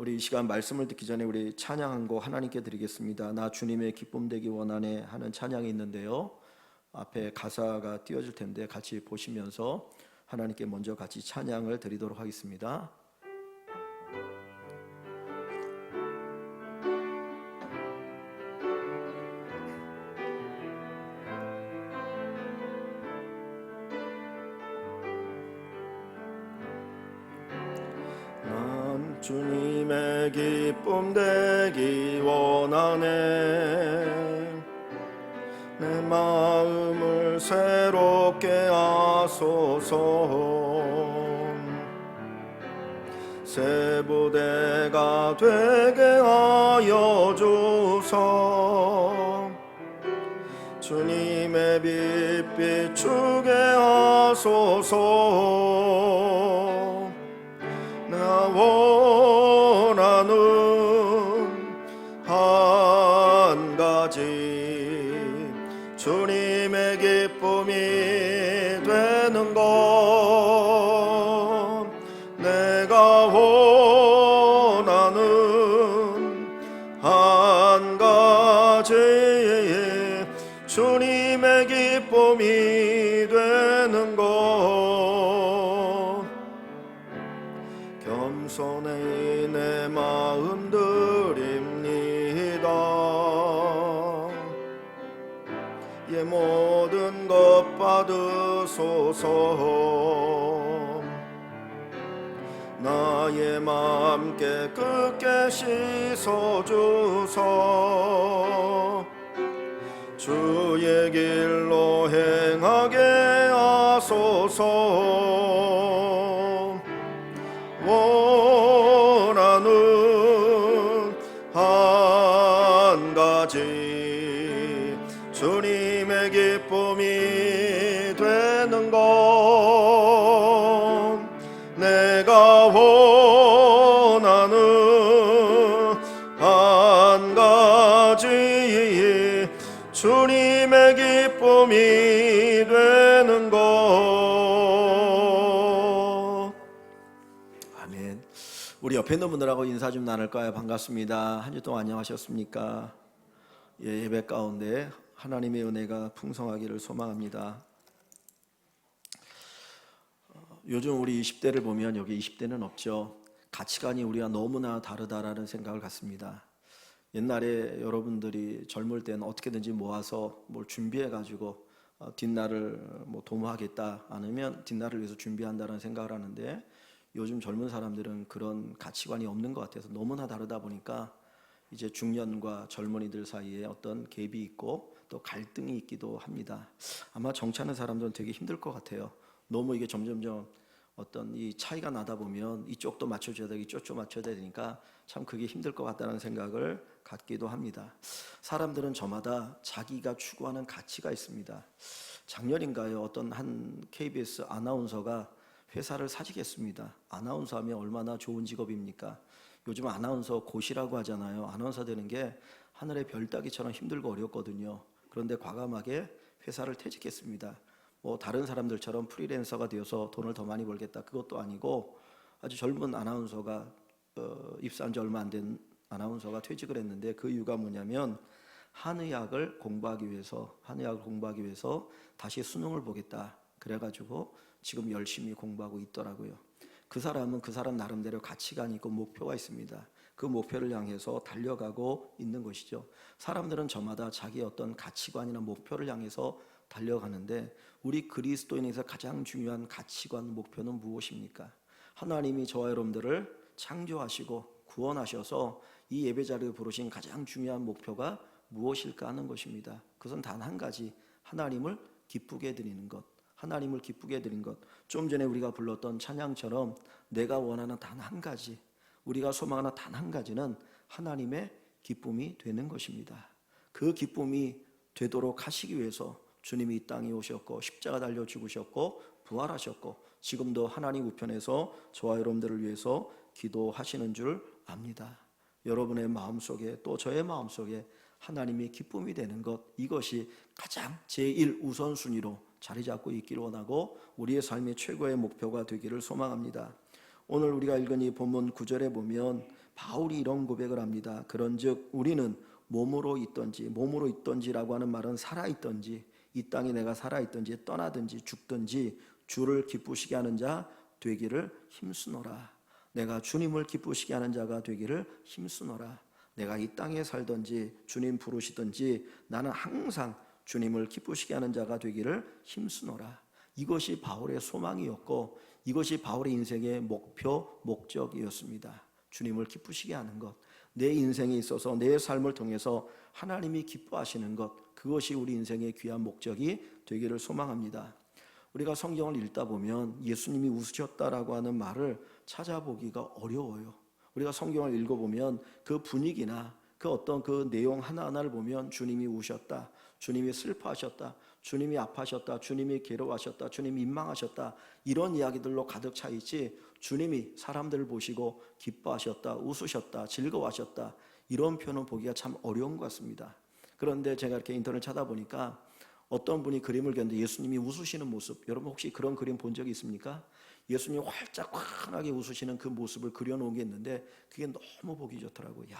우리 이 시간 말씀을 듣기 전에 우리 찬양 한 곡 하나님께 드리겠습니다. 나 주님의 기쁨 되기 원하네 하는 찬양이 있는데요, 앞에 가사가 띄워질 텐데 같이 보시면서 하나님께 먼저 같이 찬양을 드리도록 하겠습니다. 난 주님의 기쁨 되기 원하네. 내 마음을 새롭게 하소서. 새 부대가 되게 하여 주소. 주님의 빛 비추게 하소서. 나 원하는 한 가지, 주님의 기쁨이 되는 것. 내가 원하는 한 가지, 주님의 기쁨이 되는 것. 겸손히 내 마음 드립니다. 예, 모든 것 받으소서. 나의 마음 깨끗게 씻어주소. 주의 길로 행하게 하소서. 원하는 한 가지, 주님의 기쁨이 되는 것. 내가 원하는 한 가지, 주님의 기쁨이 되는 것. 아멘. 우리 옆에 있는 분들하고 인사 좀 나눌까요? 반갑습니다. 한 주 동안 안녕하셨습니까? 예배 가운데 하나님의 은혜가 풍성하기를 소망합니다. 요즘 우리 20대를 보면 여기 20대는 없죠. 가치관이 우리와 너무나 다르다라는 생각을 갖습니다. 옛날에 여러분들이 젊을 때는 어떻게든지 모아서 뭘 준비해가지고 뒷날을 도모하겠다, 아니면 뒷날을 위해서 준비한다는 생각을 하는데, 요즘 젊은 사람들은 그런 가치관이 없는 것 같아서 너무나 다르다 보니까 이제 중년과 젊은이들 사이에 어떤 갭이 있고 또 갈등이 있기도 합니다. 아마 정치하는 사람들은 되게 힘들 것 같아요. 너무 이게 점점점 어떤 이 차이가 나다 보면 이쪽도 맞춰줘야 되고 이쪽도 맞춰야 되니까 참 그게 힘들 것 같다는 생각을 갖기도 합니다. 사람들은 저마다 자기가 추구하는 가치가 있습니다. 작년인가요? 어떤 한 KBS 아나운서가 회사를 사직했습니다. 아나운서 하면 얼마나 좋은 직업입니까? 요즘 아나운서 고시라고 하잖아요. 아나운서 되는 게 하늘의 별 따기처럼 힘들고 어렵거든요. 그런데 과감하게 회사를 퇴직했습니다. 다른 사람들처럼 프리랜서가 되어서 돈을 더 많이 벌겠다, 그것도 아니고 아주 젊은 아나운서가 입사한 지 얼마 안 된 아나운서가 퇴직을 했는데, 그 이유가 뭐냐면 한의학을 공부하기 위해서 다시 수능을 보겠다 그래가지고 지금 열심히 공부하고 있더라고요. 그 사람은 그 사람 나름대로 가치관이 있고 목표가 있습니다. 그 목표를 향해서 달려가고 있는 것이죠. 사람들은 저마다 자기 어떤 가치관이나 목표를 향해서 달려가는데, 우리 그리스도인에서 가장 중요한 가치관, 목표는 무엇입니까? 하나님이 저와 여러분들을 창조하시고 구원하셔서 이 예배 자리에 부르신 가장 중요한 목표가 무엇일까 하는 것입니다. 그것은 단 한 가지, 하나님을 기쁘게 해드리는 것. 하나님을 기쁘게 해드린 것. 좀 전에 우리가 불렀던 찬양처럼 내가 원하는 단 한 가지, 우리가 소망하는 단 한 가지는 하나님의 기쁨이 되는 것입니다. 그 기쁨이 되도록 하시기 위해서 주님이 이 땅에 오셨고 십자가 달려 죽으셨고 부활하셨고 지금도 하나님 우편에서 저와 여러분들을 위해서 기도하시는 줄 압니다. 여러분의 마음속에 또 저의 마음속에 하나님이 기쁨이 되는 것, 이것이 가장 제1 우선순위로 자리 잡고 있기를 원하고 우리의 삶의 최고의 목표가 되기를 소망합니다. 오늘 우리가 읽은 이 본문 9절에 보면 바울이 이런 고백을 합니다. 그런즉 우리는 몸으로 있던지라고 하는 말은 살아있던지, 이 땅에 내가 살아있던지 떠나든지 죽든지 주를 기쁘시게 하는 자 되기를 힘쓰노라. 내가 주님을 기쁘시게 하는 자가 되기를 힘쓰노라. 내가 이 땅에 살든지 주님 부르시든지 나는 항상 주님을 기쁘시게 하는 자가 되기를 힘쓰노라. 이것이 바울의 소망이었고 이것이 바울의 인생의 목표, 목적이었습니다. 주님을 기쁘시게 하는 것, 내 인생에 있어서 내 삶을 통해서 하나님이 기뻐하시는 것, 그것이 우리 인생의 귀한 목적이 되기를 소망합니다. 우리가 성경을 읽다 보면 예수님이 웃으셨다라고 하는 말을 찾아보기가 어려워요. 우리가 성경을 읽어보면 그 분위기나 그 어떤 그 내용 하나하나를 보면 주님이 우셨다, 주님이 슬퍼하셨다, 주님이 아파하셨다, 주님이 괴로워하셨다, 주님이 민망하셨다, 이런 이야기들로 가득 차 있지, 주님이 사람들을 보시고 기뻐하셨다, 웃으셨다, 즐거워하셨다, 이런 표현을 보기가 참 어려운 것 같습니다. 그런데 제가 이렇게 인터넷 찾아보니까 어떤 분이 그림을 그렸는데 예수님이 웃으시는 모습, 여러분 혹시 그런 그림 본 적이 있습니까? 예수님이 활짝 환하게 웃으시는 그 모습을 그려놓은 게 있는데 그게 너무 보기 좋더라고요. 야,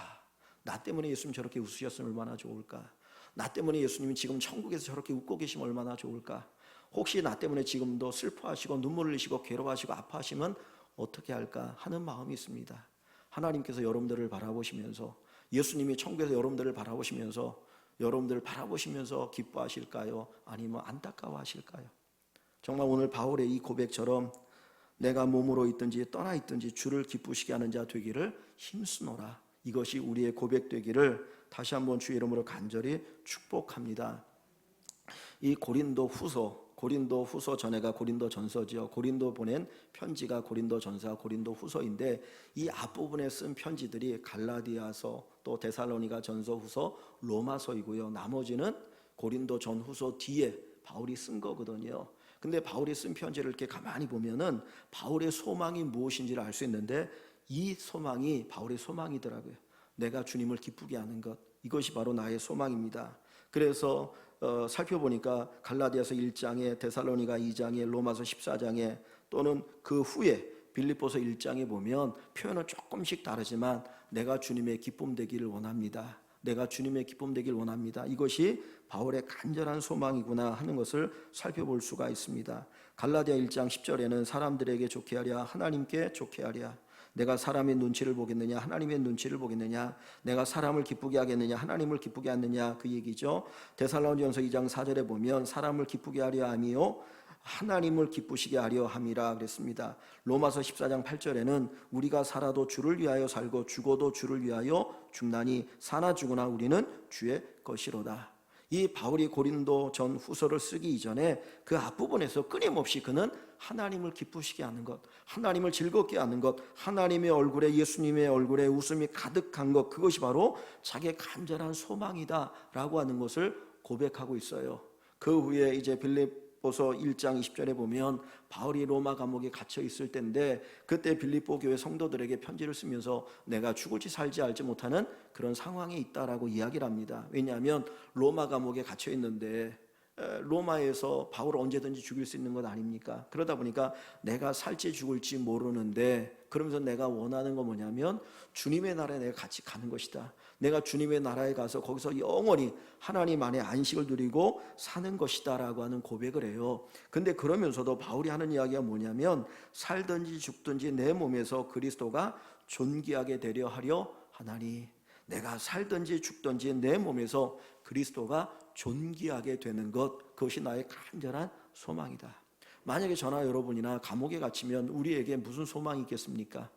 나 때문에 예수님 저렇게 웃으셨으면 얼마나 좋을까? 나 때문에 예수님이 지금 천국에서 저렇게 웃고 계시면 얼마나 좋을까? 혹시 나 때문에 지금도 슬퍼하시고 눈물 흘리시고 괴로워하시고 아파하시면 어떻게 할까 하는 마음이 있습니다. 하나님께서 여러분들을 바라보시면서, 예수님이 천국에서 여러분들을 바라보시면서 기뻐하실까요? 아니면 안타까워하실까요? 정말 오늘 바울의 이 고백처럼 내가 몸으로 있든지 떠나 있든지 주를 기쁘시게 하는 자 되기를 힘쓰노라. 이것이 우리의 고백 되기를 다시 한번 주의 이름으로 간절히 축복합니다. 이 고린도 후서 전에가 고린도 전서지요. 고린도 보낸 편지가 고린도 전서와 고린도 후서인데 이 앞부분에 쓴 편지들이 갈라디아서, 또 데살로니가 전서, 후서, 로마서이고요. 나머지는 고린도 전 후서 뒤에 바울이 쓴 거거든요. 근데 바울이 쓴 편지를 이렇게 가만히 보면은 바울의 소망이 무엇인지를 알 수 있는데 이 소망이 바울의 소망이더라고요. 내가 주님을 기쁘게 하는 것, 이것이 바로 나의 소망입니다. 그래서 살펴보니까 갈라디아서 1장에, 데살로니가 2장에, 로마서 14장에, 또는 그 후에 빌립보서 1장에 보면 표현은 조금씩 다르지만 내가 주님의 기쁨 되기를 원합니다. 내가 주님의 기쁨 되기를 원합니다. 이것이 바울의 간절한 소망이구나 하는 것을 살펴볼 수가 있습니다. 갈라디아 1장 10절에는 사람들에게 좋게 하랴 하나님께 좋게 하랴. 내가 사람의 눈치를 보겠느냐 하나님의 눈치를 보겠느냐, 내가 사람을 기쁘게 하겠느냐 하나님을 기쁘게 하느냐, 그 얘기죠. 데살로니가전서 2장 4절에 보면 사람을 기쁘게 하려 함이요 하나님을 기쁘시게 하려 함이라 그랬습니다. 로마서 14장 8절에는 우리가 살아도 주를 위하여 살고 죽어도 주를 위하여 죽나니 사나 죽으나 우리는 주의 것이로다. 이 바울이 고린도 전 후서를 쓰기 이전에 그 앞부분에서 끊임없이 그는 하나님을 기쁘시게 하는 것, 하나님을 즐겁게 하는 것, 하나님의 얼굴에, 예수님의 얼굴에 웃음이 가득한 것, 그것이 바로 자기의 간절한 소망이다라고 하는 것을 고백하고 있어요. 그 후에 이제 빌립보서 1장 20절에 보면 바울이 로마 감옥에 갇혀 있을 때인데 그때 빌립보 교회 성도들에게 편지를 쓰면서 내가 죽을지 살지 알지 못하는 그런 상황에 있다라고 이야기를 합니다. 왜냐하면 로마 감옥에 갇혀 있는데 로마에서 바울을 언제든지 죽일 수 있는 것 아닙니까? 그러다 보니까 내가 살지 죽을지 모르는데, 그러면서 내가 원하는 건 뭐냐면 주님의 나라에 내가 같이 가는 것이다. 내가 주님의 나라에 가서 거기서 영원히 하나님 안에 안식을 누리고 사는 것이다 라고 하는 고백을 해요. 근데 그러면서도 바울이 하는 이야기가 뭐냐면 살든지 죽든지 내 몸에서 그리스도가 존귀하게 되려 하려 하나니, 내가 살든지 죽든지 내 몸에서 그리스도가 존귀하게 되는 것, 그것이 나의 간절한 소망이다. 만약에 저나 여러분이나 감옥에 갇히면 우리에게 무슨 소망이 있겠습니까?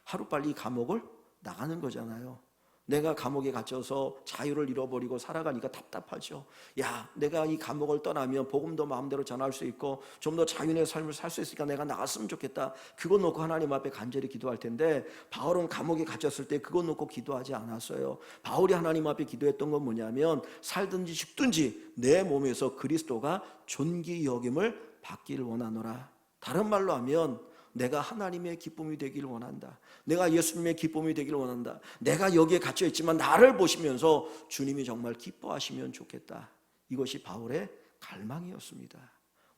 하루빨리 감옥을 나가는 거잖아요. 내가 감옥에 갇혀서 자유를 잃어버리고 살아가니까 답답하죠. 야, 내가 이 감옥을 떠나면 복음도 마음대로 전할 수 있고 좀 더 자유의 삶을 살 수 있으니까 내가 나갔으면 좋겠다. 그거 놓고 하나님 앞에 간절히 기도할 텐데 바울은 감옥에 갇혔을 때 그거 놓고 기도하지 않았어요. 바울이 하나님 앞에 기도했던 건 뭐냐면 살든지 죽든지 내 몸에서 그리스도가 존귀 여김을 받기를 원하노라. 다른 말로 하면 내가 하나님의 기쁨이 되기를 원한다. 내가 예수님의 기쁨이 되기를 원한다. 내가 여기에 갇혀 있지만 나를 보시면서 주님이 정말 기뻐하시면 좋겠다. 이것이 바울의 갈망이었습니다.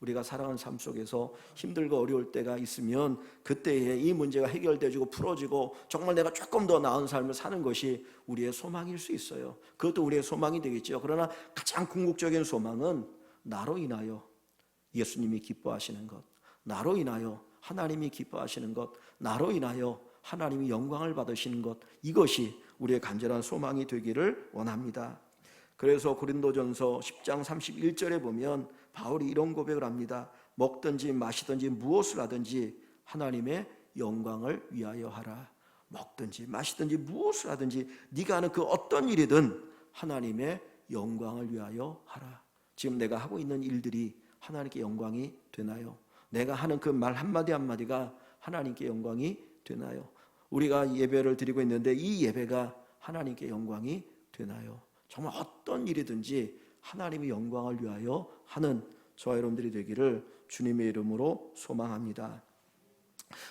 우리가 살아가는 삶 속에서 힘들고 어려울 때가 있으면 그때에 이 문제가 해결되고 풀어지고 정말 내가 조금 더 나은 삶을 사는 것이 우리의 소망일 수 있어요. 그것도 우리의 소망이 되겠죠. 그러나 가장 궁극적인 소망은 나로 인하여 예수님이 기뻐하시는 것, 나로 인하여 하나님이 기뻐하시는 것, 나로 인하여 하나님이 영광을 받으시는 것, 이것이 우리의 간절한 소망이 되기를 원합니다. 그래서 고린도전서 10장 31절에 보면 바울이 이런 고백을 합니다. 먹든지 마시든지 무엇을 하든지 하나님의 영광을 위하여 하라. 먹든지 마시든지 무엇을 하든지 네가 하는 그 어떤 일이든 하나님의 영광을 위하여 하라. 지금 내가 하고 있는 일들이 하나님께 영광이 되나요? 내가 하는 그 말 한마디 한마디가 하나님께 영광이 되나요? 우리가 예배를 드리고 있는데 이 예배가 하나님께 영광이 되나요? 정말 어떤 일이든지 하나님의 영광을 위하여 하는 저와 여러분들이 되기를 주님의 이름으로 소망합니다.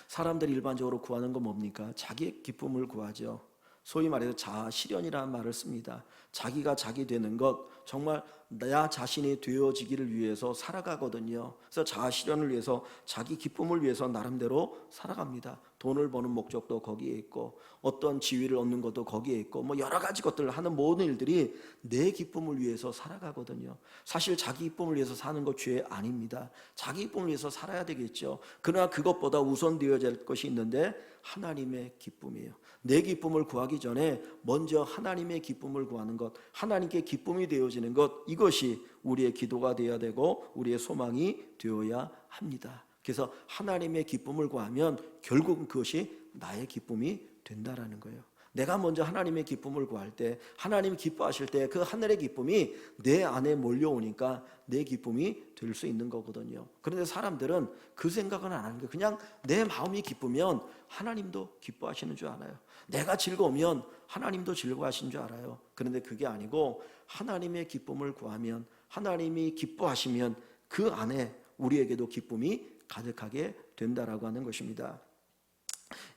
사람들이 일반적으로 구하는 건 뭡니까? 자기의 기쁨을 구하죠. 소위 말해서 자아실현이라는 말을 씁니다. 자기가 자기 되는 것, 정말 나 자신이 되어지기를 위해서 살아가거든요. 그래서 자아실현을 위해서, 자기 기쁨을 위해서 나름대로 살아갑니다. 돈을 버는 목적도 거기에 있고 어떤 지위를 얻는 것도 거기에 있고 뭐 여러 가지 것들을 하는 모든 일들이 내 기쁨을 위해서 살아가거든요. 사실 자기 기쁨을 위해서 사는 것 죄 아닙니다. 자기 기쁨을 위해서 살아야 되겠죠. 그러나 그것보다 우선되어야 할 것이 있는데 하나님의 기쁨이에요. 내 기쁨을 구하기 전에 먼저 하나님의 기쁨을 구하는 것, 하나님께 기쁨이 되어지는 것, 이것이 우리의 기도가 되어야 되고 우리의 소망이 되어야 합니다. 그래서 하나님의 기쁨을 구하면 결국은 그것이 나의 기쁨이 된다라는 거예요. 내가 먼저 하나님의 기쁨을 구할 때, 하나님이 기뻐하실 때 그 하늘의 기쁨이 내 안에 몰려오니까 내 기쁨이 될 수 있는 거거든요. 그런데 사람들은 그 생각은 안 하는 거예요. 그냥 내 마음이 기쁘면 하나님도 기뻐하시는 줄 알아요. 내가 즐거우면 하나님도 즐거워하시는 줄 알아요. 그런데 그게 아니고 하나님의 기쁨을 구하면, 하나님이 기뻐하시면 그 안에 우리에게도 기쁨이 가득하게 된다라고 하는 것입니다.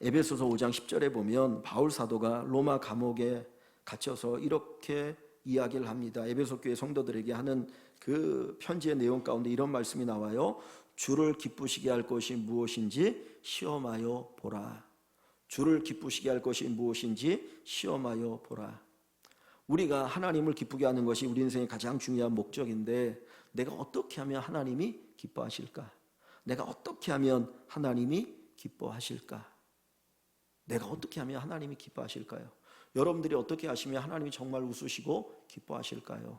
에베소서 5장 10절에 보면 바울 사도가 로마 감옥에 갇혀서 이렇게 이야기를 합니다. 에베소 교회 성도들에게 하는 그 편지의 내용 가운데 이런 말씀이 나와요. 주를 기쁘시게 할 것이 무엇인지 시험하여 보라. 주를 기쁘시게 할 것이 무엇인지 시험하여 보라. 우리가 하나님을 기쁘게 하는 것이 우리 인생의 가장 중요한 목적인데 내가 어떻게 하면 하나님이 기뻐하실까? 내가 어떻게 하면 하나님이 기뻐하실까? 내가 어떻게 하면 하나님이 기뻐하실까요? 여러분들이 어떻게 하시면 하나님이 정말 웃으시고 기뻐하실까요?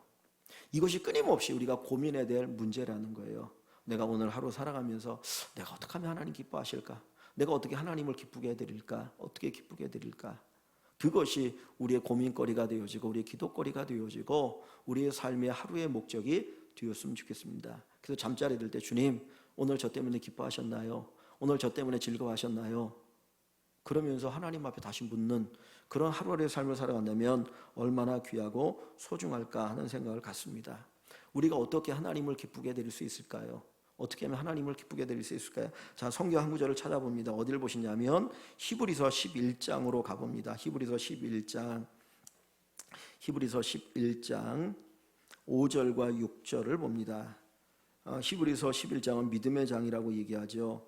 이것이 끊임없이 우리가 고민해야 될 문제라는 거예요. 내가 오늘 하루 살아가면서 내가 어떻게 하면 하나님 기뻐하실까? 내가 어떻게 하나님을 기쁘게 해드릴까? 어떻게 기쁘게 해드릴까? 그것이 우리의 고민거리가 되어지고 우리의 기도거리가 되어지고 우리의 삶의 하루의 목적이 되었으면 좋겠습니다. 그래서 잠자리 들 때 주님 오늘 저 때문에 기뻐하셨나요? 오늘 저 때문에 즐거워하셨나요? 그러면서 하나님 앞에 다시 묻는 그런 하루하루의 삶을 살아간다면 얼마나 귀하고 소중할까 하는 생각을 갖습니다. 우리가 어떻게 하나님을 기쁘게 해드릴 수 있을까요? 어떻게 하면 하나님을 기쁘게 해드릴 수 있을까요? 자, 성경 한 구절을 찾아봅니다. 어디를 보시냐면 히브리서 11장으로 가봅니다. 히브리서 11장 5절과 6절을 봅니다. 히브리서 11장은 믿음의 장이라고 얘기하죠.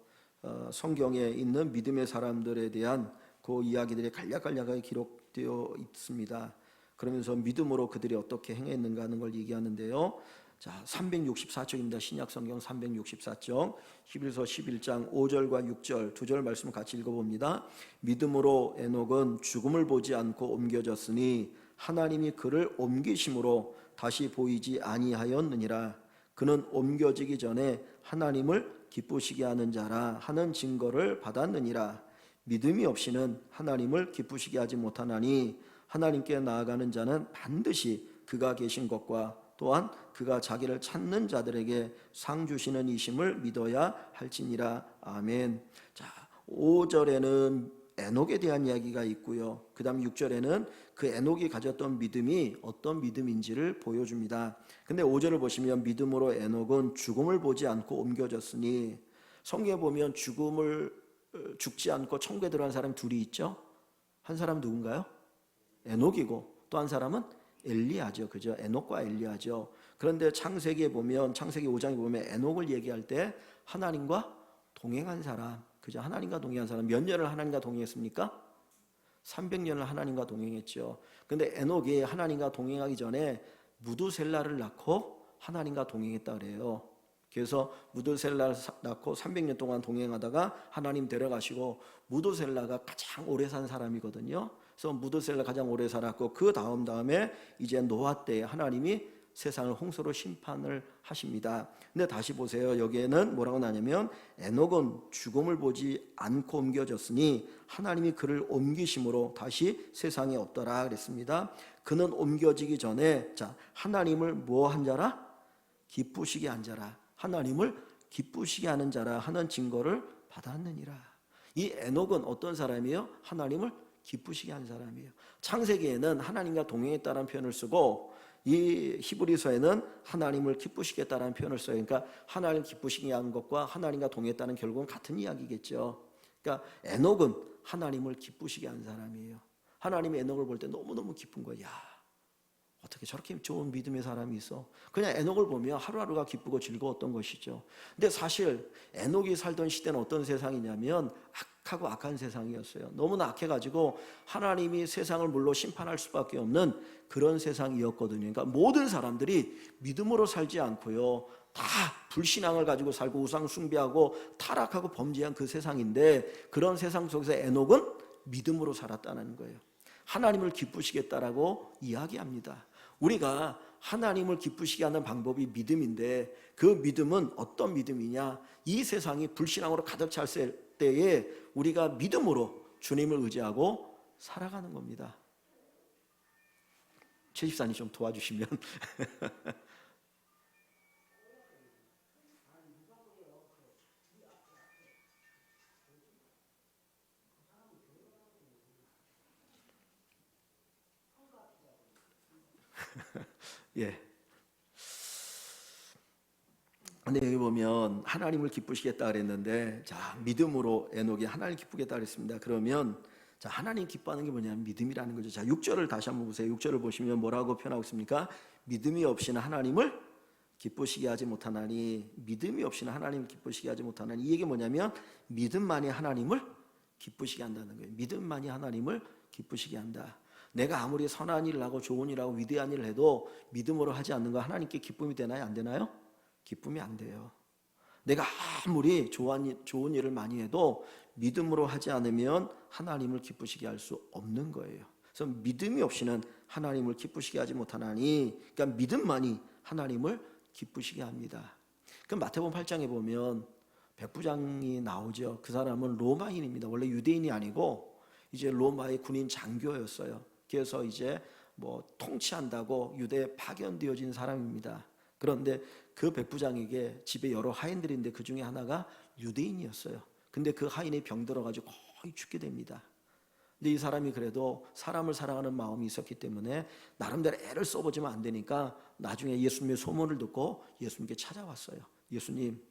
성경에 있는 믿음의 사람들에 대한 그 이야기들이 간략간략하게 기록되어 있습니다. 그러면서 믿음으로 그들이 어떻게 행했는가 하는 걸 얘기하는데요. 자, 364쪽입니다. 신약성경 364쪽 히브리서 11장 5절과 6절 두 절 말씀 같이 읽어봅니다. 믿음으로 에녹은 죽음을 보지 않고 옮겨졌으니 하나님이 그를 옮기심으로 다시 보이지 아니하였느니라. 그는 옮겨지기 전에 하나님을 기쁘시게 하는 자라 하는 증거를 받았느니라. 믿음이 없이는 하나님을 기쁘시게 하지 못하나니 하나님께 나아가는 자는 반드시 그가 계신 것과 또한 그가 자기를 찾는 자들에게 상 주시는 이심을 믿어야 할지니라. 아멘. 자, 5절에는 에녹에 대한 이야기가 있고요. 그 다음 6절에는 그 에녹이 가졌던 믿음이 어떤 믿음인지를 보여줍니다. 근데 5절을 보시면 믿음으로 에녹은 죽음을 보지 않고 옮겨졌으니, 성경에 보면 죽지 않고 천국에 들어간 사람이 둘이 있죠. 한 사람 누군가요? 에녹이고 또 한 사람은 엘리야죠. 그죠? 에녹과 엘리야죠. 그런데 창세기에 보면, 창세기 5장에 보면 에녹을 얘기할 때 하나님과 동행한 사람, 그죠? 하나님과 동행한 사람, 몇 년을 하나님과 동행했습니까? 300년을 하나님과 동행했죠. 근데 에녹이 하나님과 동행하기 전에 무두셀라를 낳고 하나님과 동행했다 그래요. 그래서 무두셀라를 낳고 300년 동안 동행하다가 하나님 데려가시고, 무두셀라가 가장 오래 산 사람이거든요. 그래서 무두셀라 가장 오래 살았고, 그 다음에 이제 노아 때 하나님이 세상을 홍수로 심판을 하십니다. 근데 다시 보세요. 여기에는 뭐라고 나냐면, 에녹은 죽음을 보지 않고 옮겨졌으니 하나님이 그를 옮기심으로 다시 세상에 없더라 그랬습니다. 그는 옮겨지기 전에, 자, 하나님을 뭐 한 자라? 기쁘시게 한 자라. 하나님을 기쁘시게 하는 자라 하는 증거를 받았느니라. 이 에녹은 어떤 사람이에요? 하나님을 기쁘시게 한 사람이에요. 창세기에는 하나님과 동행했다는 표현을 쓰고, 이 히브리서에는 하나님을 기쁘시게 했다는 표현을 써요. 그러니까 하나님을 기쁘시게 한 것과 하나님과 동행했다는 결국은 같은 이야기겠죠. 그러니까 에녹은 하나님을 기쁘시게 한 사람이에요. 하나님이 에녹을 볼 때 너무너무 기쁜 거예요. 야, 어떻게 저렇게 좋은 믿음의 사람이 있어? 그냥 에녹을 보면 하루하루가 기쁘고 즐거웠던 것이죠. 근데 사실 에녹이 살던 시대는 어떤 세상이냐면 악하고 악한 세상이었어요. 너무나 악해가지고 하나님이 세상을 물로 심판할 수밖에 없는 그런 세상이었거든요. 그러니까 모든 사람들이 믿음으로 살지 않고요, 다 불신앙을 가지고 살고 우상 숭배하고 타락하고 범죄한 그 세상인데, 그런 세상 속에서 에녹은 믿음으로 살았다는 거예요. 하나님을 기쁘시겠다라고 이야기합니다. 우리가 하나님을 기쁘시게 하는 방법이 믿음인데, 그 믿음은 어떤 믿음이냐? 이 세상이 불신앙으로 가득 찼을 때에 우리가 믿음으로 주님을 의지하고 살아가는 겁니다. 최 집사님 좀 도와주시면. 예. 근데 여기 보면 하나님을 기쁘시겠다 그랬는데, 자, 믿음으로 에녹이 하나님을 기쁘겠다 그랬습니다. 그러면 자, 하나님 기뻐하는 게 뭐냐면 믿음이라는 거죠. 자, 6절을 다시 한번 보세요. 6절을 보시면 뭐라고 표현하고 있습니까? 믿음이 없이는 하나님을 기쁘시게 하지 못하나니. 믿음이 없이는 하나님을 기쁘시게 하지 못하나니. 이 얘기 뭐냐면 믿음만이 하나님을 기쁘시게 한다는 거예요. 믿음만이 하나님을 기쁘시게 한다. 내가 아무리 선한 일을 하고 좋은 일을 하고 위대한 일을 해도 믿음으로 하지 않는 거 하나님께 기쁨이 되나요? 안 되나요? 기쁨이 안 돼요. 내가 아무리 좋은 일을 많이 해도 믿음으로 하지 않으면 하나님을 기쁘시게 할 수 없는 거예요. 그래서 믿음이 없이는 하나님을 기쁘시게 하지 못하나니, 그러니까 믿음만이 하나님을 기쁘시게 합니다. 그럼 마태복음 8장에 보면 백부장이 나오죠. 그 사람은 로마인입니다. 원래 유대인이 아니고 이제 로마의 군인 장교였어요. 그래서 이제 뭐 통치한다고 유대에 파견되어진 사람입니다. 그런데 그 백부장에게 집에 여러 하인들인데 그 중에 하나가 유대인이었어요. 근데 그 하인이 병들어가지고 거의 죽게 됩니다. 근데 이 사람이 그래도 사람을 사랑하는 마음이 있었기 때문에 나름대로 애를 써보지만 안 되니까 나중에 예수님의 소문을 듣고 예수님께 찾아왔어요. 예수님,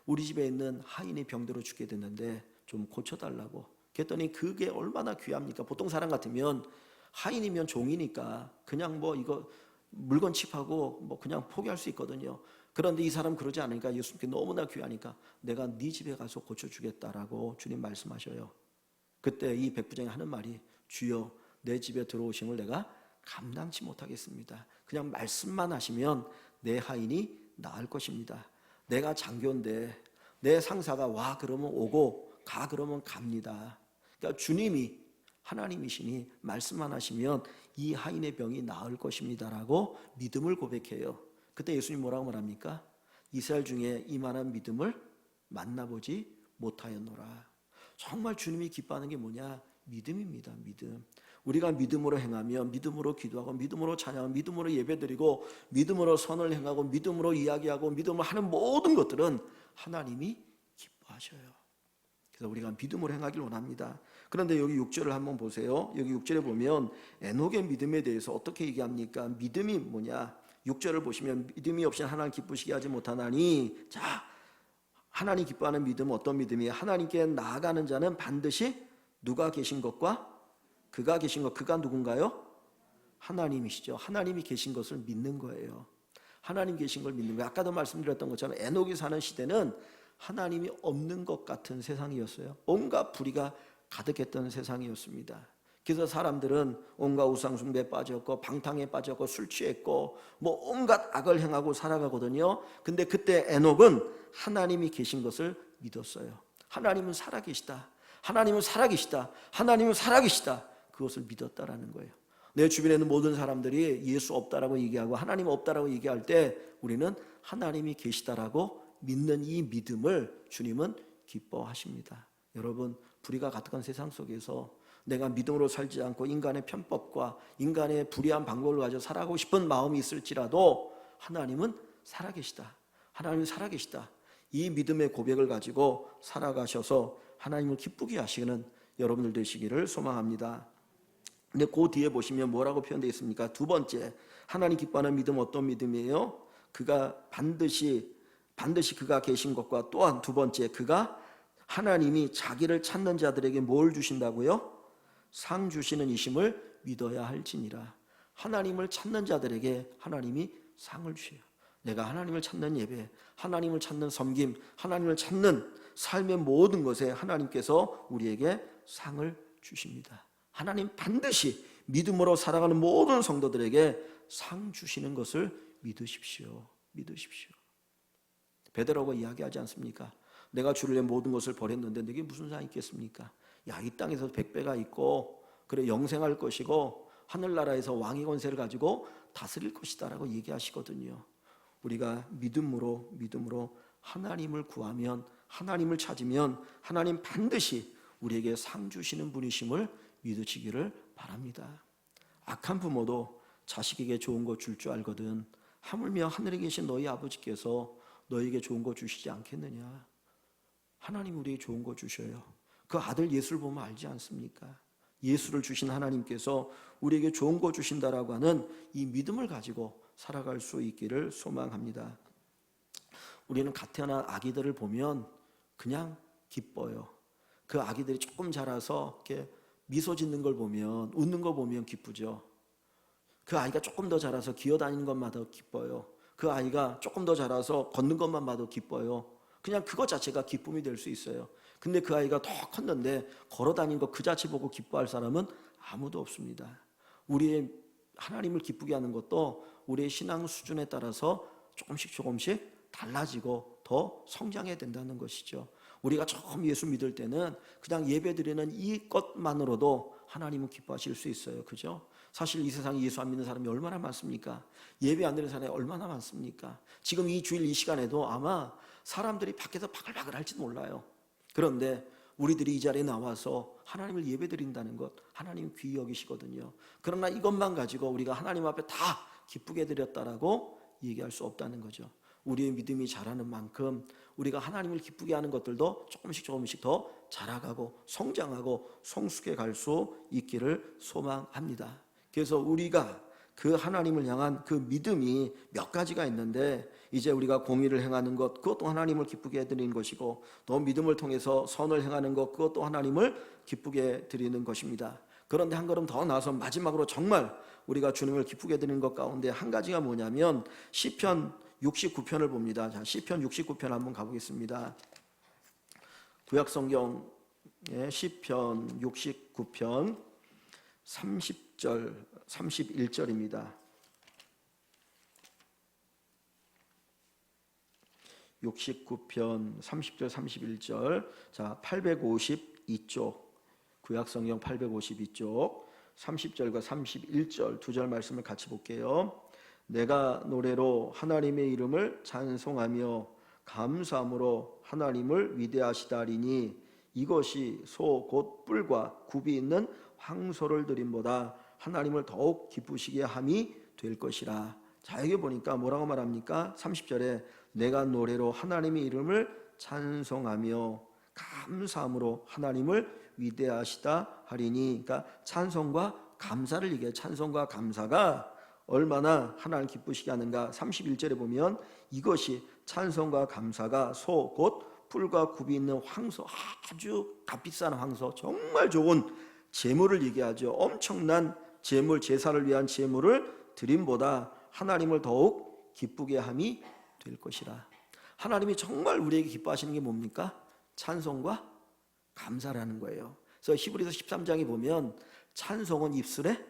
우리 집에 있는 하인이 병들어 죽게 됐는데 좀 고쳐달라고. 그랬더니 그게 얼마나 귀합니까? 보통 사람 같으면 하인이면 종이니까 그냥 뭐 이거 물건 칩하고 뭐 그냥 포기할 수 있거든요. 그런데 이 사람 그러지 않으니까 예수님께 너무나 귀하니까 내가 네 집에 가서 고쳐주겠다라고 주님 말씀하셔요. 그때 이 백부장이 하는 말이, 주여 내 집에 들어오심을 내가 감당치 못하겠습니다. 그냥 말씀만 하시면 내 하인이 나을 것입니다. 내가 장교인데 내 상사가 와 그러면 오고 가 그러면 갑니다. 그러니까 주님이 하나님이시니 말씀만 하시면 이 하인의 병이 나을 것입니다라고 믿음을 고백해요. 그때 예수님 뭐라고 말합니까? 이스라엘 중에 이만한 믿음을 만나보지 못하였노라. 정말 주님이 기뻐하는 게 뭐냐? 믿음입니다. 믿음. 우리가 믿음으로 행하면, 믿음으로 기도하고, 믿음으로 찬양하고, 믿음으로 예배드리고, 믿음으로 선을 행하고, 믿음으로 이야기하고, 믿음으로 하는 모든 것들은 하나님이 기뻐하셔요. 그래서 우리가 믿음으로 행하길 원합니다. 그런데 여기 6절을 한번 보세요. 여기 6절에 보면 에녹의 믿음에 대해서 어떻게 얘기합니까? 믿음이 뭐냐? 6절을 보시면 믿음이 없이는 하나님 기쁘시게 하지 못하나니. 자, 하나님 기뻐하는 믿음은 어떤 믿음이에요? 하나님께 나아가는 자는 반드시 누가 계신 것과 그가 계신 것, 그가 누군가요? 하나님이시죠. 하나님이 계신 것을 믿는 거예요. 하나님 계신 걸 믿는 거예요. 아까도 말씀드렸던 것처럼 에녹이 사는 시대는 하나님이 없는 것 같은 세상이었어요. 온갖 불의가 가득했던 세상이었습니다. 그래서 사람들은 온갖 우상숭배에 빠졌고 방탕에 빠졌고 술 취했고 뭐 온갖 악을 행하고 살아가거든요. 근데 그때 에녹은 하나님이 계신 것을 믿었어요. 하나님은 살아계시다. 하나님은 살아계시다. 하나님은 살아계시다. 그것을 믿었다라는 거예요. 내 주변에 있는 모든 사람들이 예수 없다라고 얘기하고 하나님 없다라고 얘기할 때 우리는 하나님이 계시다라고 믿는 이 믿음을 주님은 기뻐하십니다. 여러분, 불의가 가득한 세상 속에서 내가 믿음으로 살지 않고 인간의 편법과 인간의 불의한 방법을 가지고 살아가고 싶은 마음이 있을지라도 하나님은 살아계시다. 하나님은 살아계시다. 이 믿음의 고백을 가지고 살아가셔서 하나님을 기쁘게 하시는 여러분들 되시기를 소망합니다. 근데 그 뒤에 보시면 뭐라고 표현되어 있습니까? 두 번째, 하나님 기뻐하는 믿음 어떤 믿음이에요? 그가 반드시 그가 계신 것과 또한 두 번째, 그가 하나님이 자기를 찾는 자들에게 뭘 주신다고요? 상 주시는 이심을 믿어야 할지니라. 하나님을 찾는 자들에게 하나님이 상을 주셔요. 내가 하나님을 찾는 예배, 하나님을 찾는 섬김, 하나님을 찾는 삶의 모든 것에 하나님께서 우리에게 상을 주십니다. 하나님 반드시 믿음으로 살아가는 모든 성도들에게 상 주시는 것을 믿으십시오. 믿으십시오. 베드로가 이야기하지 않습니까? 내가 주를 위해 모든 것을 버렸는데 내게 무슨 상이 있겠습니까? 야, 이 땅에서 100배가 있고 그래 영생할 것이고 하늘나라에서 왕의 권세를 가지고 다스릴 것이다라고 얘기하시거든요. 우리가 믿음으로 하나님을 구하면, 하나님을 찾으면 하나님 반드시 우리에게 상 주시는 분이심을 믿으시기를 바랍니다. 악한 부모도 자식에게 좋은 거 줄 줄 알거든. 하물며 하늘에 계신 너희 아버지께서 너희에게 좋은 거 주시지 않겠느냐. 하나님 우리에게 좋은 거 주셔요. 그 아들 예수를 보면 알지 않습니까? 예수를 주신 하나님께서 우리에게 좋은 거 주신다라고 하는 이 믿음을 가지고 살아갈 수 있기를 소망합니다. 우리는 갓 태어난 아기들을 보면 그냥 기뻐요. 그 아기들이 조금 자라서 이렇게 미소 짓는 걸 보면, 웃는 거 보면 기쁘죠. 그 아이가 조금 더 자라서 기어다니는 것마다 기뻐요. 그 아이가 조금 더 자라서 걷는 것만 봐도 기뻐요. 그냥 그것 자체가 기쁨이 될 수 있어요. 근데 그 아이가 더 컸는데 걸어다니는 것 그 자체 보고 기뻐할 사람은 아무도 없습니다. 우리의 하나님을 기쁘게 하는 것도 우리의 신앙 수준에 따라서 조금씩 달라지고 더 성장해야 된다는 것이죠. 우리가 처음 예수 믿을 때는 그냥 예배드리는 이것만으로도 하나님은 기뻐하실 수 있어요. 그죠? 사실 이 세상에 예수 안 믿는 사람이 얼마나 많습니까? 예배 안 드리는 사람이 얼마나 많습니까? 지금 이 주일 이 시간에도 아마 사람들이 밖에서 바글바글 할지도 몰라요. 그런데 우리들이 이 자리에 나와서 하나님을 예배드린다는 것 하나님 귀히 여기시거든요. 그러나 이것만 가지고 우리가 하나님 앞에 다 기쁘게 드렸다라고 얘기할 수 없다는 거죠. 우리의 믿음이 자라는 만큼 우리가 하나님을 기쁘게 하는 것들도 조금씩 더 자라가고 성장하고 성숙해 갈 수 있기를 소망합니다. 그래서 우리가 그 하나님을 향한 그 믿음이 몇 가지가 있는데 이제 우리가 공의를 행하는 것 그것도 하나님을 기쁘게 드리는 것이고 또 믿음을 통해서 선을 행하는 것 그것도 하나님을 기쁘게 드리는 것입니다. 그런데 한 걸음 더 나아서 마지막으로 정말 우리가 주님을 기쁘게 드리는 것 가운데 한 가지가 뭐냐면 시편 69편을 봅니다. 자, 시편 69편 한번 가보겠습니다. 구약성경의 시편 69편 30절 31절입니다. 69편 30절 31절. 자, 852쪽 구약성경 852쪽 30절과 31절 두 절 말씀을 같이 볼게요. 내가 노래로 하나님의 이름을 찬송하며 감사함으로 하나님을 위대하시다리니 이것이 소 곧 뿔과 굽이 있는 황소를 드림보다 하나님을 더욱 기쁘시게 함이 될 것이라. 자, 여기 보니까 뭐라고 말합니까? 30절에 내가 노래로 하나님의 이름을 찬송하며 감사함으로 하나님을 위대하시다 하리니. 그러니까 찬송과 감사를 얘기해요. 찬송과 감사가 얼마나 하나님을 기쁘시게 하는가. 31절에 보면 이것이 찬송과 감사가 소 곧 뿔과 굽이 있는 황소, 아주 값비싼 황소, 정말 좋은 재물을 얘기하죠. 엄청난 제물 제사를 위한 제물을 드림보다 하나님을 더욱 기쁘게 함이 될 것이라. 하나님이 정말 우리에게 기뻐하시는 게 뭡니까? 찬송과 감사라는 거예요. 그래서 히브리서 13장에 보면 찬송은 입술의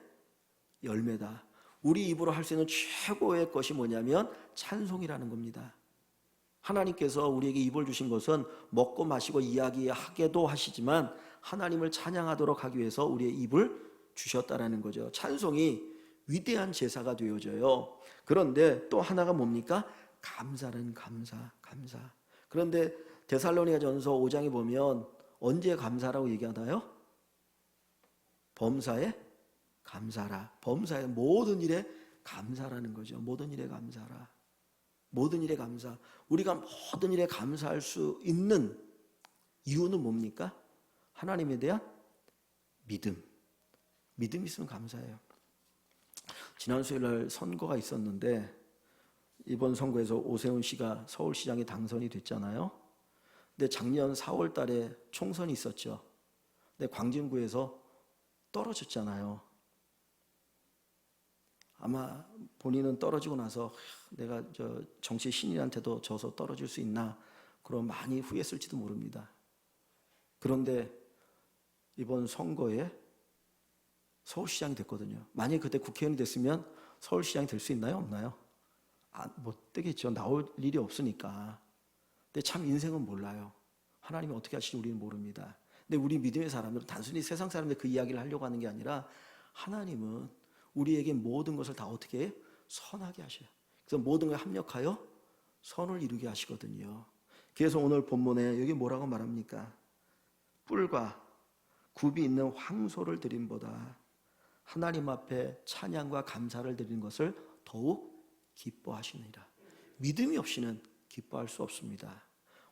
열매다. 우리 입으로 할 수 있는 최고의 것이 뭐냐면 찬송이라는 겁니다. 하나님께서 우리에게 입을 주신 것은 먹고 마시고 이야기하게도 하시지만 하나님을 찬양하도록 하기 위해서 우리의 입을 주셨다라는 거죠. 찬송이 위대한 제사가 되어져요. 그런데 또 하나가 뭡니까? 감사는 감사. 그런데 데살로니가전서 5장에 보면 언제 감사라고 얘기하나요? 범사에 감사라. 범사의 모든 일에 감사라는 거죠. 모든 일에 감사라. 모든 일에 감사. 우리가 모든 일에 감사할 수 있는 이유는 뭡니까? 하나님에 대한 믿음. 믿음이 있으면 감사해요. 지난 수요일날 선거가 있었는데 이번 선거에서 오세훈 씨가 서울시장에 당선이 됐잖아요. 근데 작년 4월 달에 총선이 있었죠. 근데 광진구에서 떨어졌잖아요. 아마 본인은 떨어지고 나서 내가 저 정치 신인한테도 져서 떨어질 수 있나 그런 많이 후회했을지도 모릅니다. 그런데 이번 선거에 서울시장이 됐거든요. 만약에 그때 국회의원이 됐으면 서울시장이 될 수 있나요? 없나요? 못 되겠죠. 나올 일이 없으니까. 근데 참 인생은 몰라요. 하나님이 어떻게 하실지 우리는 모릅니다. 근데 우리 믿음의 사람들은 단순히 세상 사람들 그 이야기를 하려고 하는 게 아니라 하나님은 우리에게 모든 것을 다 어떻게 해요? 선하게 하셔요. 그래서 모든 걸 합력하여 선을 이루게 하시거든요. 그래서 오늘 본문에 여기 뭐라고 말합니까? 뿔과 굽이 있는 황소를 드림보다 하나님 앞에 찬양과 감사를 드리는 것을 더욱 기뻐하시느니라. 믿음이 없이는 기뻐할 수 없습니다.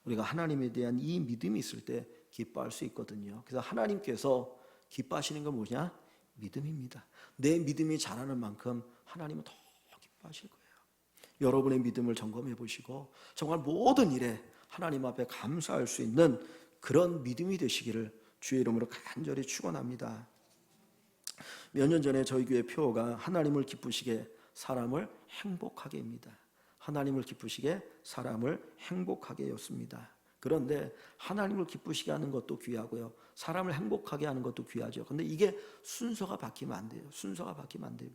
우리가 하나님에 대한 이 믿음이 있을 때 기뻐할 수 있거든요. 그래서 하나님께서 기뻐하시는 건 뭐냐? 믿음입니다. 내 믿음이 자라는 만큼 하나님은 더 기뻐하실 거예요. 여러분의 믿음을 점검해 보시고 정말 모든 일에 하나님 앞에 감사할 수 있는 그런 믿음이 되시기를 주의 이름으로 간절히 축원합니다. 몇 년 전에 저희 교회 표어가 하나님을 기쁘시게 사람을 행복하게 입니다. 하나님을 기쁘시게 사람을 행복하게 였습니다. 그런데 하나님을 기쁘시게 하는 것도 귀하고요. 사람을 행복하게 하는 것도 귀하죠. 그런데 이게 순서가 바뀌면 안 돼요. 순서가 바뀌면 안 돼요.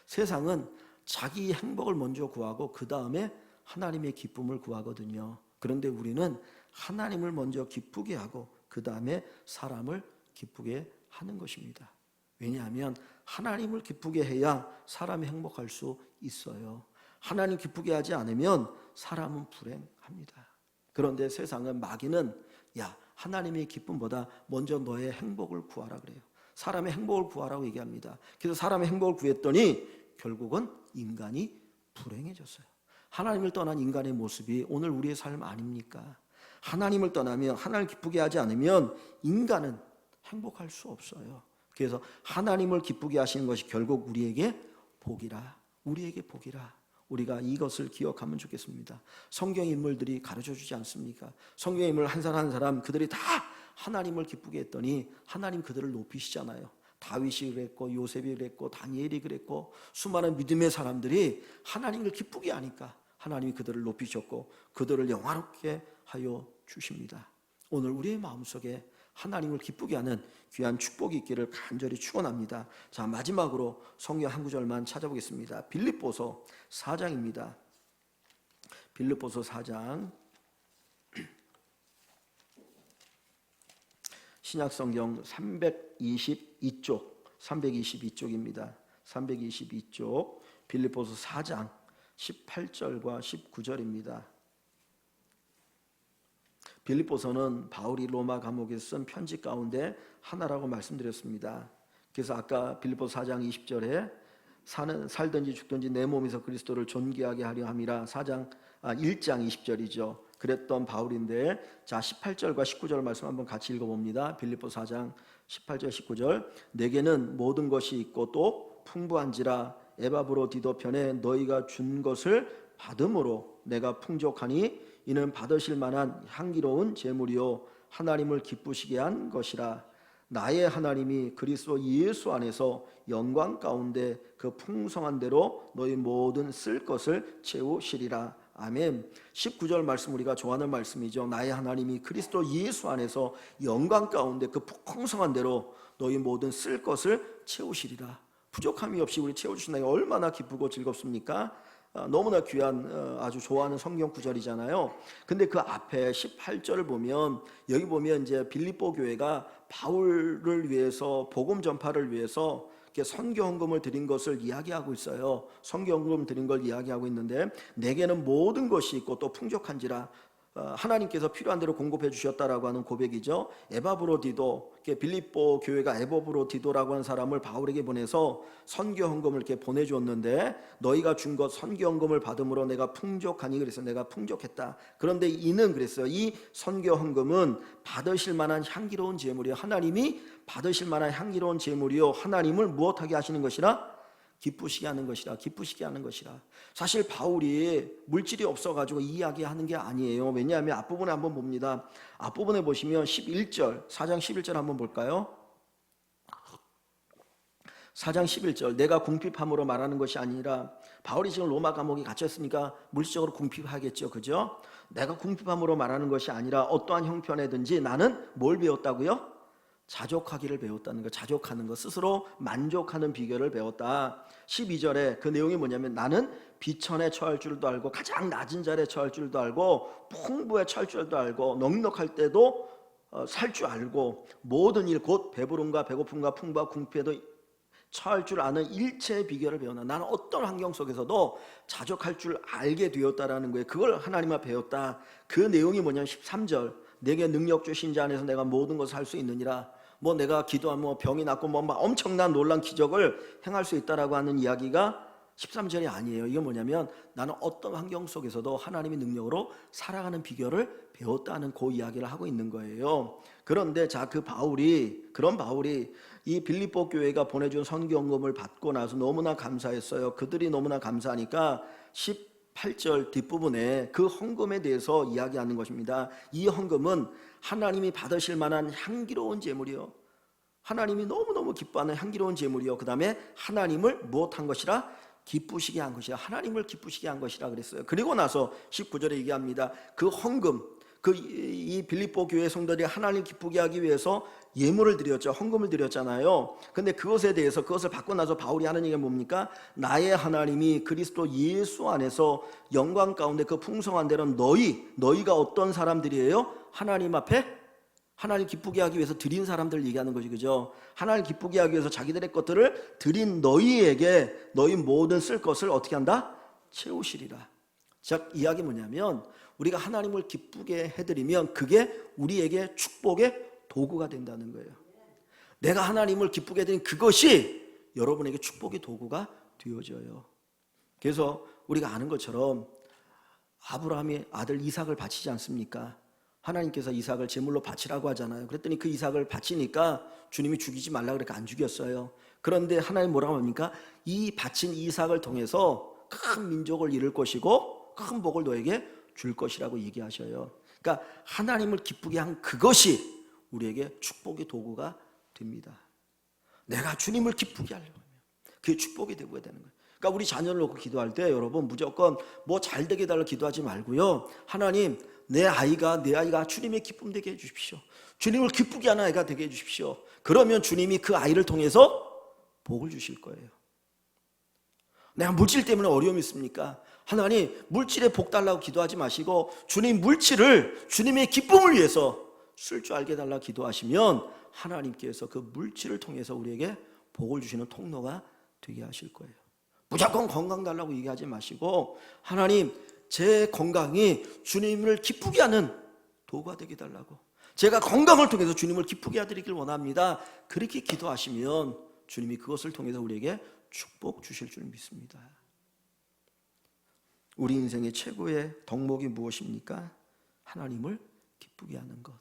세상은 자기 행복을 먼저 구하고 그 다음에 하나님의 기쁨을 구하거든요. 그런데 우리는 하나님을 먼저 기쁘게 하고 그 다음에 사람을 기쁘게 하는 것입니다. 왜냐하면 하나님을 기쁘게 해야 사람이 행복할 수 있어요. 하나님 기쁘게 하지 않으면 사람은 불행합니다. 그런데 세상은 마귀는 야 하나님의 기쁨보다 먼저 너의 행복을 구하라 그래요. 사람의 행복을 구하라고 얘기합니다. 그래서 사람의 행복을 구했더니 결국은 인간이 불행해졌어요. 하나님을 떠난 인간의 모습이 오늘 우리의 삶 아닙니까? 하나님을 떠나면 하나님을 기쁘게 하지 않으면 인간은 행복할 수 없어요. 그래서 하나님을 기쁘게 하시는 것이 결국 우리에게 복이라. 우리에게 복이라. 우리가 이것을 기억하면 좋겠습니다. 성경의 인물들이 가르쳐주지 않습니까? 성경의 인물 한 사람 한 사람 그들이 다 하나님을 기쁘게 했더니 하나님 그들을 높이시잖아요. 다윗이 그랬고 요셉이 그랬고 다니엘이 그랬고 수많은 믿음의 사람들이 하나님을 기쁘게 하니까 하나님이 그들을 높이셨고 그들을 영화롭게 하여 주십니다. 오늘 우리의 마음속에 하나님을 기쁘게 하는 귀한 축복이 있기를 간절히 축원합니다. 자, 마지막으로 성경 한 구절만 찾아보겠습니다. 빌립보서 4장입니다. 빌립보서 4장 신약성경 322쪽입니다. 322쪽 빌립보서 4장 18절과 19절입니다. 빌립보서는 바울이 로마 감옥에서 쓴 편지 가운데 하나라고 말씀드렸습니다. 그래서 아까 빌립보서 4장 20절에 살든지 죽든지 내 몸에서 그리스도를 존귀하게 하려 함이라 1장 20절이죠. 그랬던 바울인데 자 18절과 19절 말씀 한번 같이 읽어봅니다. 빌립보서 4장 18절 19절 내게는 모든 것이 있고 또 풍부한지라 에바브로디도 편에 너희가 준 것을 받음으로 내가 풍족하니 이는 받으실 만한 향기로운 제물이요 하나님을 기쁘시게 한 것이라. 나의 하나님이 그리스도 예수 안에서 영광 가운데 그 풍성한 대로 너희 모든 쓸 것을 채우시리라. 아멘. 19절 말씀 우리가 좋아하는 말씀이죠. 나의 하나님이 그리스도 예수 안에서 영광 가운데 그 풍성한 대로 너희 모든 쓸 것을 채우시리라. 부족함이 없이 우리 채워주신다는 게 얼마나 기쁘고 즐겁습니까? 너무나 귀한 아주 좋아하는 성경 구절이잖아요. 근데 그 앞에 18절을 보면 여기 보면 이제 빌립보 교회가 바울을 위해서 복음 전파를 위해서 선교 헌금을 드린 것을 이야기하고 있어요. 선교 헌금 드린 걸 이야기하고 있는데 내게는 모든 것이 있고 또 풍족한지라 하나님께서 필요한 대로 공급해 주셨다라고 하는 고백이죠. 에바브로디도, 빌립보 교회가 에바브로디도라고 하는 사람을 바울에게 보내서 선교 헌금을 이렇게 보내주었는데 너희가 준 것 선교 헌금을 받음으로 내가 풍족하니 그래서 내가 풍족했다. 그런데 이는 그랬어요. 이 선교 헌금은 받으실 만한 향기로운 제물이요, 하나님이 받으실 만한 향기로운 제물이요, 하나님을 무엇하게 하시는 것이라? 기쁘시게 하는 것이라. 기쁘시게 하는 것이라. 사실 바울이 물질이 없어가지고 이야기하는 게 아니에요. 왜냐하면 앞부분에 한번 봅니다. 앞부분에 보시면 11절 4장 11절 한번 볼까요? 4장 11절 내가 궁핍함으로 말하는 것이 아니라, 바울이 지금 로마 감옥에 갇혔으니까 물질적으로 궁핍하겠죠, 그죠? 내가 궁핍함으로 말하는 것이 아니라 어떠한 형편에든지 나는 뭘 배웠다고요? 자족하기를 배웠다는 거, 자족하는 거, 스스로 만족하는 비결을 배웠다. 12절에 그 내용이 뭐냐면 나는 비천에 처할 줄도 알고 가장 낮은 자리에 처할 줄도 알고 풍부에 처할 줄도 알고 넉넉할 때도 살 줄 알고 모든 일 곧 배부름과 배고픔과 풍부와 궁핍에도 처할 줄 아는 일체의 비결을 배웠다. 나는 어떤 환경 속에서도 자족할 줄 알게 되었다라는 거예요. 그걸 하나님 앞에 배웠다. 그 내용이 뭐냐면 13절 내게 능력 주신 자 안에서 내가 모든 것을 할 수 있느니라. 뭐 내가 기도하면 병이 낫고 뭐 엄청난 놀란 기적을 행할 수 있다라고 하는 이야기가 13절이 아니에요. 이게 뭐냐면 나는 어떤 환경 속에서도 하나님의 능력으로 살아가는 비결을 배웠다는 그 이야기를 하고 있는 거예요. 그런데 자, 그런 바울이 이 빌립보 교회가 보내준 선교헌금을 받고 나서 너무나 감사했어요. 그들이 너무나 감사하니까 18절 뒷부분에 그 헌금에 대해서 이야기하는 것입니다. 이 헌금은 하나님이 받으실 만한 향기로운 제물이요, 하나님이 너무너무 기뻐하는 향기로운 제물이요, 그 다음에 하나님을 무엇한 것이라? 기쁘시게 한 것이라. 하나님을 기쁘시게 한 것이라 그랬어요. 그리고 나서 19절에 얘기합니다. 그 헌금, 이 빌립보 교회 성도들이 하나님 기쁘게 하기 위해서 예물을 드렸죠. 헌금을 드렸잖아요. 근데 그것을 받고 나서 바울이 하는 얘기가 뭡니까? 나의 하나님이 그리스도 예수 안에서 영광 가운데 그 풍성한 대로 너희가 어떤 사람들이에요? 하나님 앞에 하나님 기쁘게 하기 위해서 드린 사람들 얘기하는 거지, 그죠? 하나님 기쁘게 하기 위해서 자기들의 것들을 드린 너희에게 너희 모든 쓸 것을 어떻게 한다? 채우시리라. 즉 이야기 뭐냐면 우리가 하나님을 기쁘게 해드리면 그게 우리에게 축복의 도구가 된다는 거예요. 내가 하나님을 기쁘게 해드린 그것이 여러분에게 축복의 도구가 되어져요. 그래서 우리가 아는 것처럼 아브라함이 아들 이삭을 바치지 않습니까? 하나님께서 이삭을 제물로 바치라고 하잖아요. 그랬더니 그 이삭을 바치니까 주님이 죽이지 말라 그러니까 안 죽였어요. 그런데 하나님 뭐라고 합니까? 이 바친 이삭을 통해서 큰 민족을 이룰 것이고 큰 복을 너에게 줄 것이라고 얘기하셔요. 그러니까 하나님을 기쁘게 한 그것이 우리에게 축복의 도구가 됩니다. 내가 주님을 기쁘게 하려고 하면 그게 축복의 도구가 되는 거예요. 그러니까 우리 자녀를 놓고 기도할 때 여러분 무조건 뭐 잘 되게 해달라고 기도하지 말고요, 하나님 내 아이가 주님의 기쁨 되게 해주십시오. 주님을 기쁘게 하는 아이가 되게 해주십시오. 그러면 주님이 그 아이를 통해서 복을 주실 거예요. 내가 물질 때문에 어려움이 있습니까? 하나님 물질에 복 달라고 기도하지 마시고 주님 물질을 주님의 기쁨을 위해서 쓸 줄 알게 달라고 기도하시면 하나님께서 그 물질을 통해서 우리에게 복을 주시는 통로가 되게 하실 거예요. 무조건 건강 달라고 얘기하지 마시고 하나님 제 건강이 주님을 기쁘게 하는 도구가 되게 달라고, 제가 건강을 통해서 주님을 기쁘게 하드리길 원합니다. 그렇게 기도하시면 주님이 그것을 통해서 우리에게 축복 주실 줄 믿습니다. 우리 인생의 최고의 덕목이 무엇입니까? 하나님을 기쁘게 하는 것.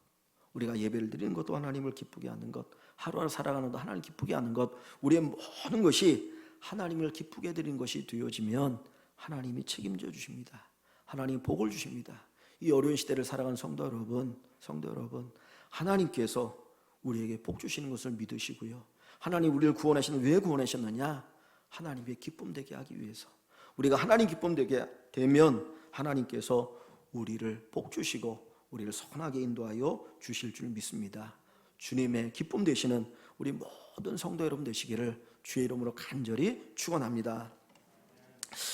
우리가 예배를 드리는 것도 하나님을 기쁘게 하는 것, 하루하루 살아가는 것도 하나님을 기쁘게 하는 것, 우리의 모든 것이 하나님을 기쁘게 드리는 것이 되어지면 하나님이 책임져 주십니다. 하나님 복을 주십니다. 이 어려운 시대를 살아가는 성도 여러분, 하나님께서 우리에게 복 주시는 것을 믿으시고요. 하나님 우리를 구원하시는 왜 구원하셨느냐? 하나님의 기쁨 되게 하기 위해서. 우리가 하나님 기쁨 되게 되면 하나님께서 우리를 복 주시고 우리를 선하게 인도하여 주실 줄 믿습니다. 주님의 기쁨 되시는 우리 모든 성도 여러분 되시기를 주의 이름으로 간절히 축원합니다.